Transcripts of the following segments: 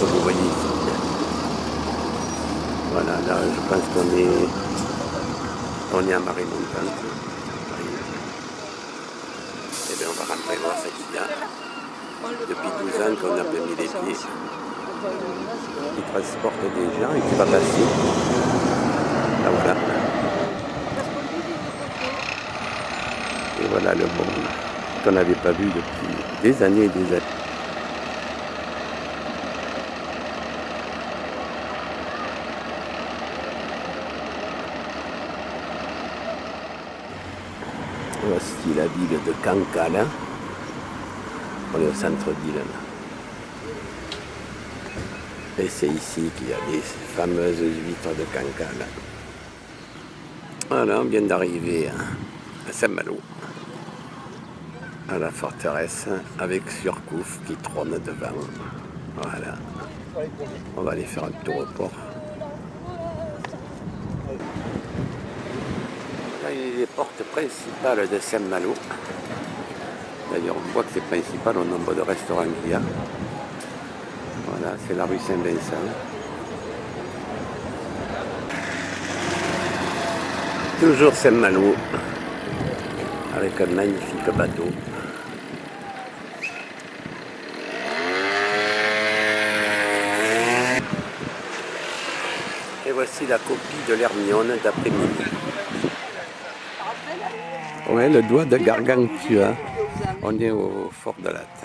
comme vous voyez ici. Voilà, là je pense on est à marée montante. Et bien on va rentrer voir ce qu'il y a. Depuis 12 ans qu'on a pas mis les pieds. Qui transporte des gens et qui va passer. Là voilà. Et voilà le monde qu'on n'avait pas vu depuis des années et des années. Voici la ville de Cancale. On est au centre-ville là. Et c'est ici qu'il y a les fameuses huîtres de Cancale. Voilà, on vient d'arriver à Saint-Malo, à la forteresse, avec Surcouf qui trône devant. Voilà. On va aller faire un tour au port. Là, il y a les portes principales de Saint-Malo. D'ailleurs, on voit que c'est principal au nombre de restaurants qu'il y a. Voilà, c'est la rue Saint-Vincent. Toujours Saint-Malo, avec un magnifique bateau. Et voici la copie de l'Hermione d'après-midi. Ouais, le doigt de Gargantua. On est au fort de Latte.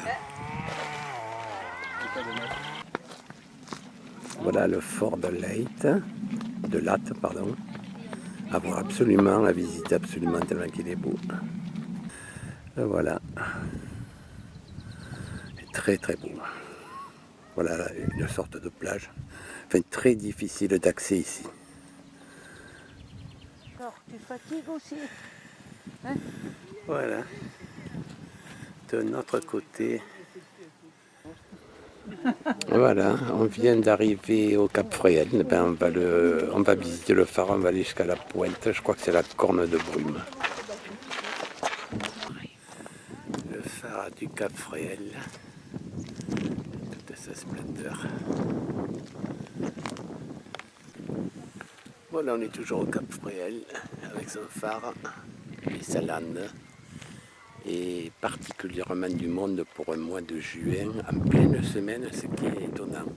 Voilà le fort de Latte, pardon. À voir absolument, à visiter absolument tellement qu'il est beau. Et voilà. Très très beau. Voilà une sorte de plage. Enfin, très difficile d'accès ici. Alors, tu fatigues aussi, hein? Voilà. De notre côté. Voilà, on vient d'arriver au Cap Fréhel. Ben, on va visiter le phare, on va aller jusqu'à la pointe. Je crois que c'est la Corne de Brume. Le phare du Cap Fréhel. Toute sa splendeur. Voilà, on est toujours au Cap Fréhel avec son phare et sa lande. Et particulièrement du monde pour un mois de juin, en pleine semaine, ce qui est étonnant.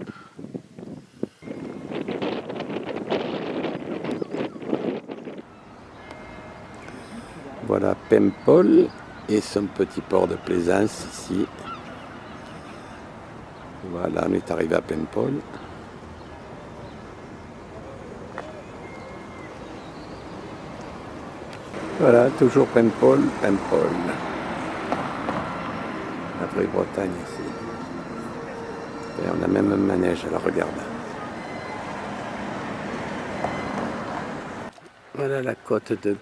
Voilà Paimpol et son petit port de plaisance ici. Voilà, on est arrivé à Paimpol. Voilà, toujours Paimpol. La vraie Bretagne ici. Et on a même un manège, alors regarde. Voilà la côte de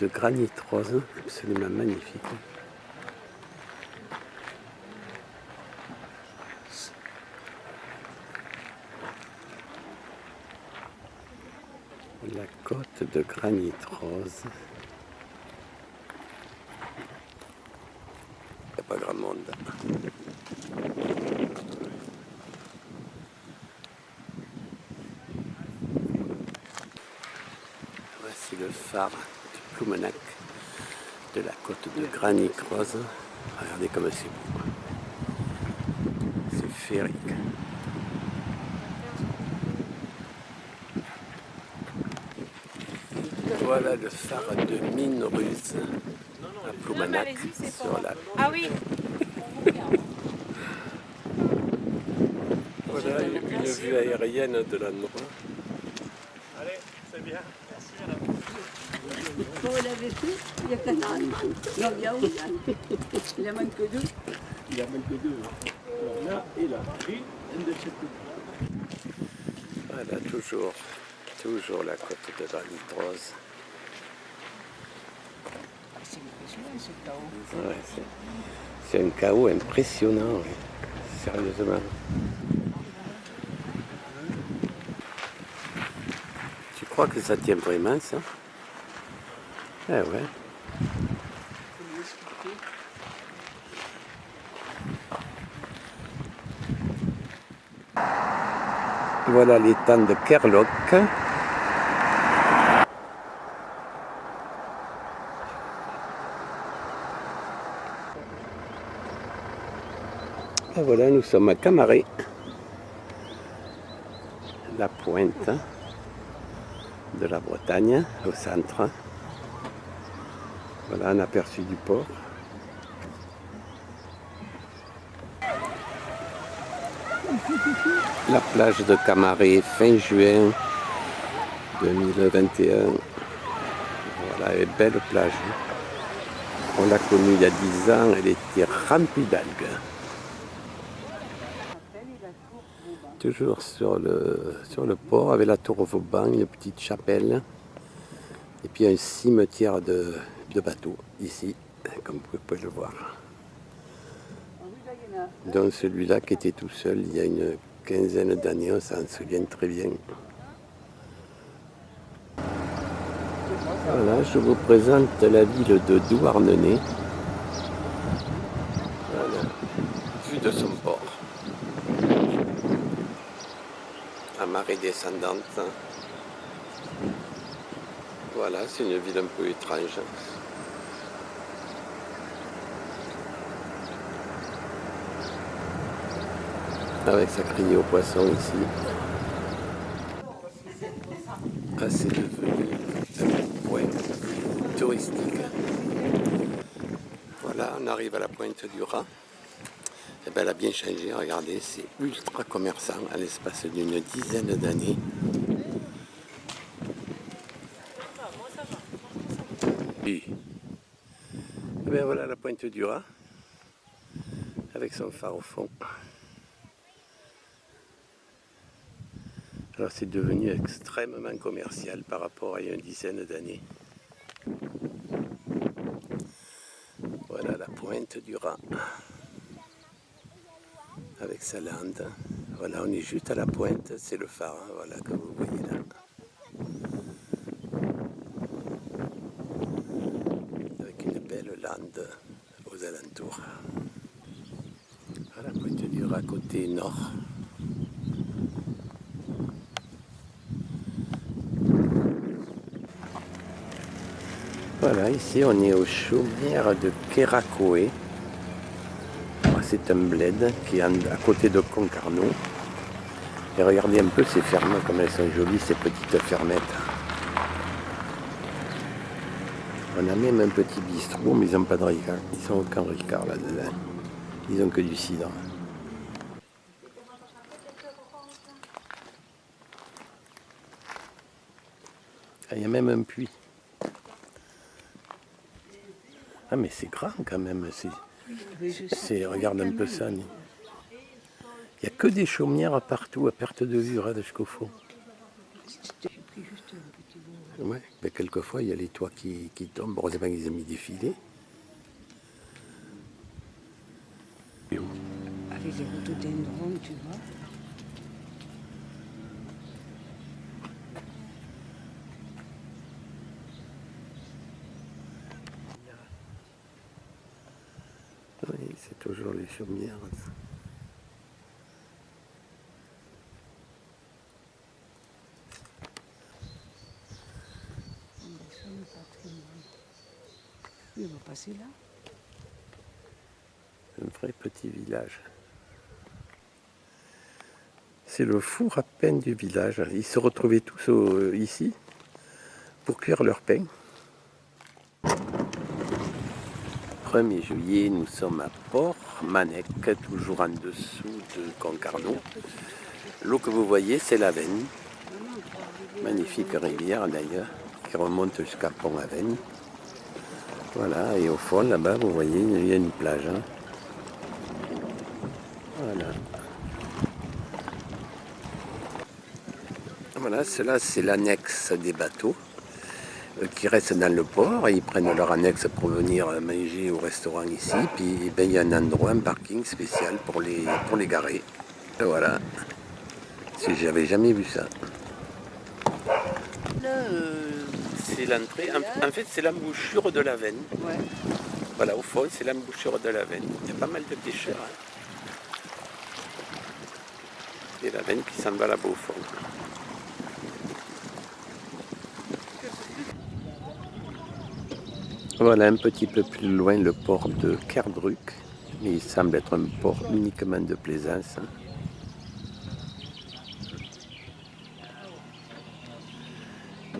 granit rose, absolument magnifique. La côte de granit rose. Il n'y a pas grand monde. Voici le phare du Ploumenac de la côte de granit rose. Regardez comme c'est beau. C'est féerique. Voilà le phare de Mine-Ruse à Ploumenac sur la... Ah oui. Voilà une vue aérienne de l'endroit. Allez, c'est bien. Merci madame. Pour laver tout, il y a qu'un âne. Non, il y a un âne. Il en manque que deux. Il y a même que deux. Alors là et là. Et une de chaque côté. Voilà, toujours la côte de granit rose. C'est impressionnant ce chaos. Ouais, c'est un chaos impressionnant, ouais. Sérieusement. Tu crois que ça tient vraiment ça? Eh ouais. Voilà l'étang de Kerlock. Et voilà, nous sommes à Camaret, la pointe de la Bretagne, au centre. Voilà un aperçu du port. La plage de Camaret, fin juin 2021. Voilà, une belle plage. On l'a connue il y a 10 ans, elle était remplie d'algues. Toujours sur le port, avec la tour Vauban, une petite chapelle. Et puis un cimetière de bateaux, ici, comme vous pouvez le voir. Donc celui-là qui était tout seul il y a une quinzaine d'années, on s'en souvient très bien. Voilà, je vous présente la ville de Douarnenez. Voilà, vue de son port. À marée descendante. Voilà, c'est une ville un peu étrange. Avec sa criée aux poissons ici. Ah, c'est devenu un point touristique. Voilà, on arrive à la pointe du Raz. Et ben, elle a bien changé, regardez, c'est ultra commerçant à l'espace d'une dizaine d'années. Et ben voilà la pointe du Raz, avec son phare au fond. Alors c'est devenu extrêmement commercial par rapport à il y a une dizaine d'années. Voilà la pointe du Raz, avec sa lande. Voilà, on est juste à la pointe, c'est le phare, hein, voilà, que vous voyez là. Avec une belle lande aux alentours. Voilà la pointe du Raz côté nord. Voilà, ici on est aux chaumières de Kerakoé. C'est un bled qui est à côté de Concarneau. Et regardez un peu ces fermes, comme elles sont jolies, ces petites fermettes. On a même un petit bistrot, mais ils n'ont pas de ricard. Ils sont aucun ricard là-dedans. Ils n'ont que du cidre. Ah, il y a même un puits. Ah mais c'est grand quand même. Regarde un peu ça. Il n'y a que des chaumières partout, à perte de vue, là, jusqu'au fond. Ouais, mais quelquefois il y a les toits qui tombent. Heureusement qu'ils ont mis des filets. Avec les rhododendrons, tu vois. Oui, c'est toujours les chaumières. Oui, on va passer là. Un vrai petit village. C'est le four à pain du village. Ils se retrouvaient tous ici pour cuire leur pain. 1er juillet, nous sommes à Port-Manec, toujours en dessous de Concarneau. L'eau que vous voyez, c'est l'Avenne. Magnifique rivière d'ailleurs, qui remonte jusqu'à Pont-Aven. Voilà, et au fond, là-bas, vous voyez, il y a une plage. Hein. Voilà. Voilà, cela c'est l'annexe des bateaux qui restent dans le port et ils prennent leur annexe pour venir manger au restaurant ici. Puis ben, il y a un endroit, un parking spécial pour les garer. Et voilà. J'avais jamais vu ça. Là, c'est l'entrée. En fait, c'est l'embouchure de l'Avenne. Ouais. Voilà, au fond, c'est l'embouchure de l'Avenne. Il y a pas mal de pêcheurs. Hein. Et la veine qui s'en va là-bas au fond. Voilà un petit peu plus loin le port de Kerdruck, mais il semble être un port uniquement de plaisance.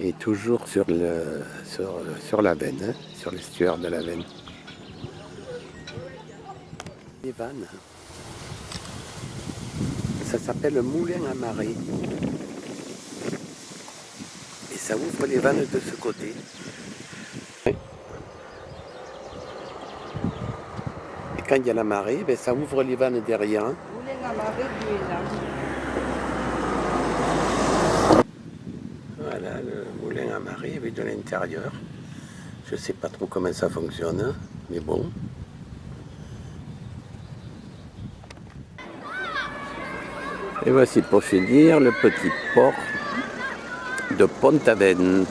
Et toujours sur la Veine, hein, sur l'estuaire de la Veine. Les vannes. Ça s'appelle le moulin à marée. Et ça ouvre les vannes de ce côté. Oui. Et quand il y a la marée, ben, ça ouvre les vannes derrière. Moulin à marée du Hénin. Voilà le moulin à marée avec de l'intérieur. Je ne sais pas trop comment ça fonctionne, mais bon. Et voici pour finir le petit port de Pont-Aven.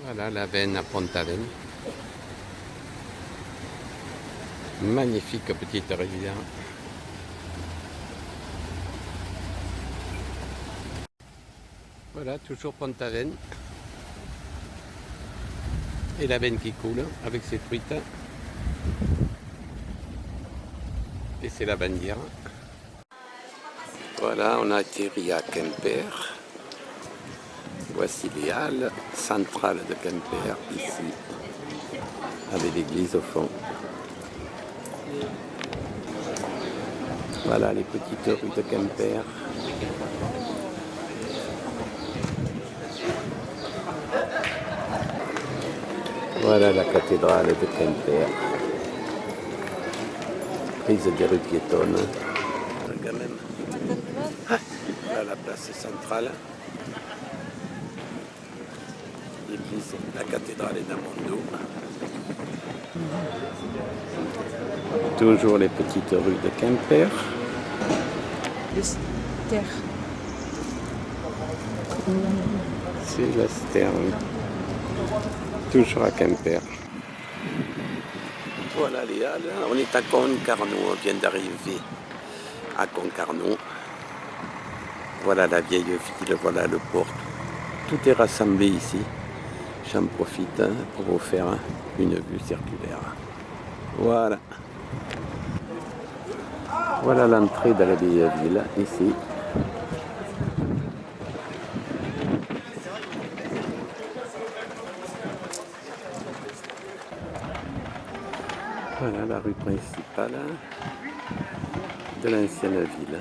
Voilà la Veine à Pont-Aven. Magnifique petite rivière. Voilà, toujours Pont-Aven. Et la Veine qui coule avec ses truites. Et c'est la bannière. Voilà, on a atterri à Quimper. Voici les halles centrales de Quimper, ici, avec l'église au fond. Voilà les petites rues de Quimper. Voilà la cathédrale de Quimper. Prise des rues piétonnes. Quand même. Voilà la place centrale. L'église, la cathédrale est dans mon dos. Toujours les petites rues de Quimper. Le Stern. C'est la Stern. Toujours à Quimper. Voilà les halles. On est à Concarneau. On vient d'arriver à Concarneau. Voilà la vieille ville. Voilà le port. Tout est rassemblé ici. J'en profite pour vous faire une vue circulaire. Voilà. Voilà l'entrée de la vieille ville, ici. Voilà la rue principale de l'ancienne ville.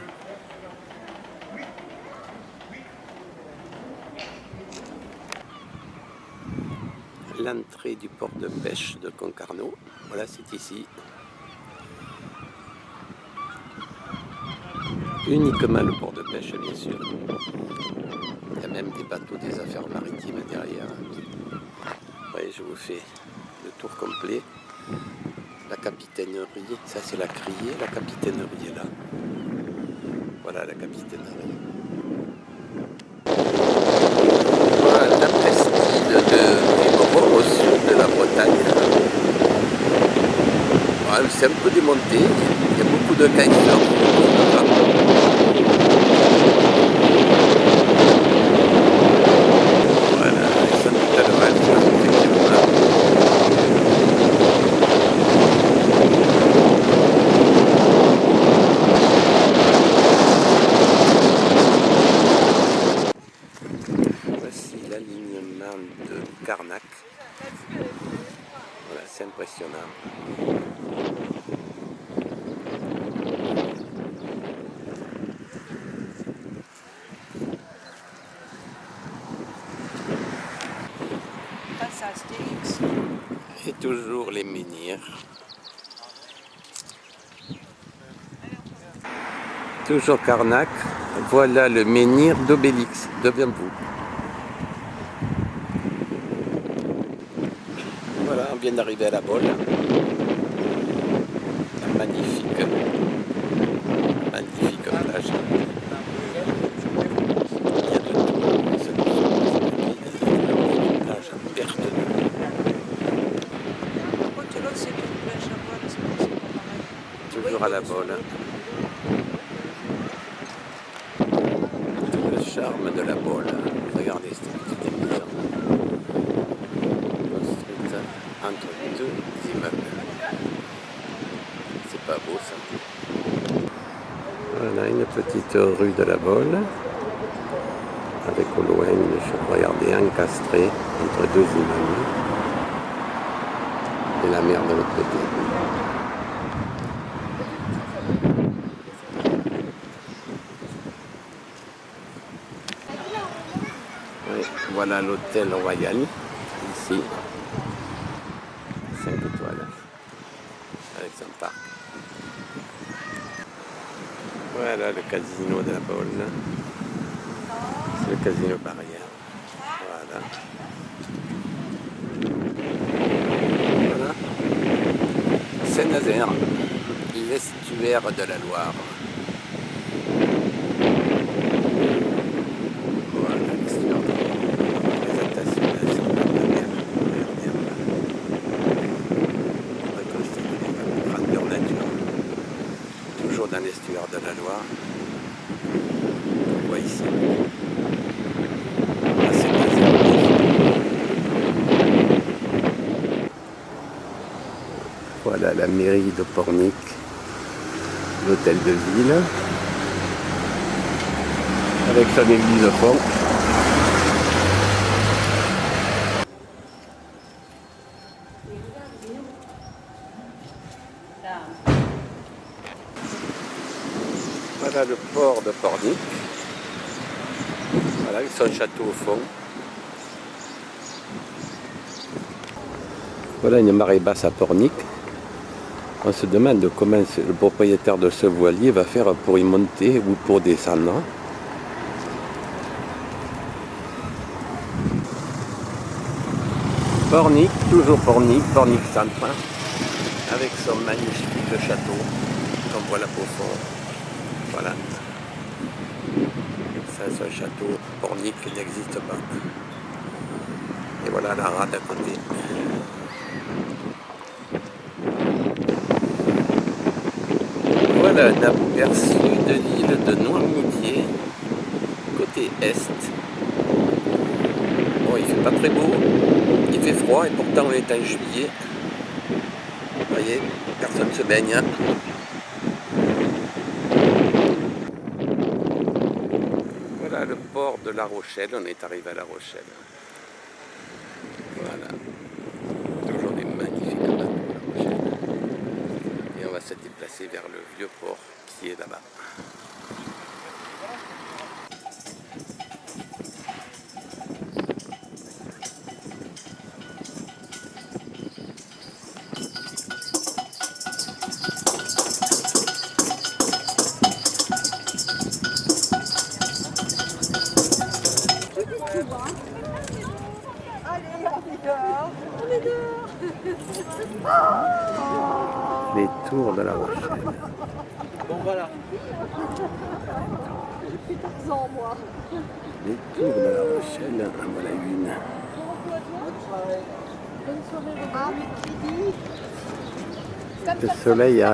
L'entrée du port de pêche de Concarneau, voilà, c'est ici. Uniquement le port de pêche, bien sûr. Il y a même des bateaux des affaires maritimes derrière. Oui, je vous fais le tour complet. La capitainerie, ça c'est la criée, la capitainerie est là. Voilà la capitainerie. Voilà la presqu'île du Gros au sud de la Bretagne. Voilà, c'est un peu démonté, il y a beaucoup de kitesurf. Voilà, ça nous a le rêve, effectivement. Voici l'alignement de Carnac. Voilà, c'est impressionnant. Passe à Astérix. Et toujours les menhirs. Toujours Carnac. Voilà le menhir d'Obélix, devant vous. Voilà, on vient d'arriver à la Bolle. La magnifique plage. toujours à la Baule. Le charme de la Baule. Regardez cette petite maison. Construite entre deux immeubles. C'est pas beau ça. Voilà une petite rue de la Baule. Avec au loin, regardez, encastré entre deux immeubles. Et la mer de l'autre côté. Oui, voilà l'hôtel Royal, ici. 5 étoiles, avec son parc. Voilà le casino de la Baule. C'est le casino Barrière. Voilà. Voilà. Saint-Nazaire, l'estuaire de la Loire. Voilà l'estuaire de la Loire. Présentation de la mer. Reconstituée par la grandeur nature. Toujours dans l'estuaire de la Loire. On voit ici. Voilà la mairie de Pornic, l'hôtel de ville, avec son église au fond. Voilà le port de Pornic, voilà avec son château au fond. Voilà une marée basse à Pornic. On se demande comment le propriétaire de ce voilier va faire pour y monter ou pour descendre. Pornic, toujours Pornic Centre, avec son magnifique château qu'on voit là au fond. Voilà. Ça, c'est un château Pornic qui n'existe pas. Et voilà la rade à côté. Voilà un aperçu de l'île de Noirmoutier, côté est. Bon, il fait pas très beau, il fait froid et pourtant on est en juillet. Vous voyez, personne ne se baigne. Voilà le port de La Rochelle, on est arrivé à La Rochelle. Voilà, toujours des magnifiques bateaux La Rochelle. Et on va se déplacer vers le vieux port qui est là-bas. Les tours de La Rochelle. Bon, voilà. Plus Tarzan, moi. Les tours de La Rochelle, en voilà une. Bonne soirée, Robert. Le soleil a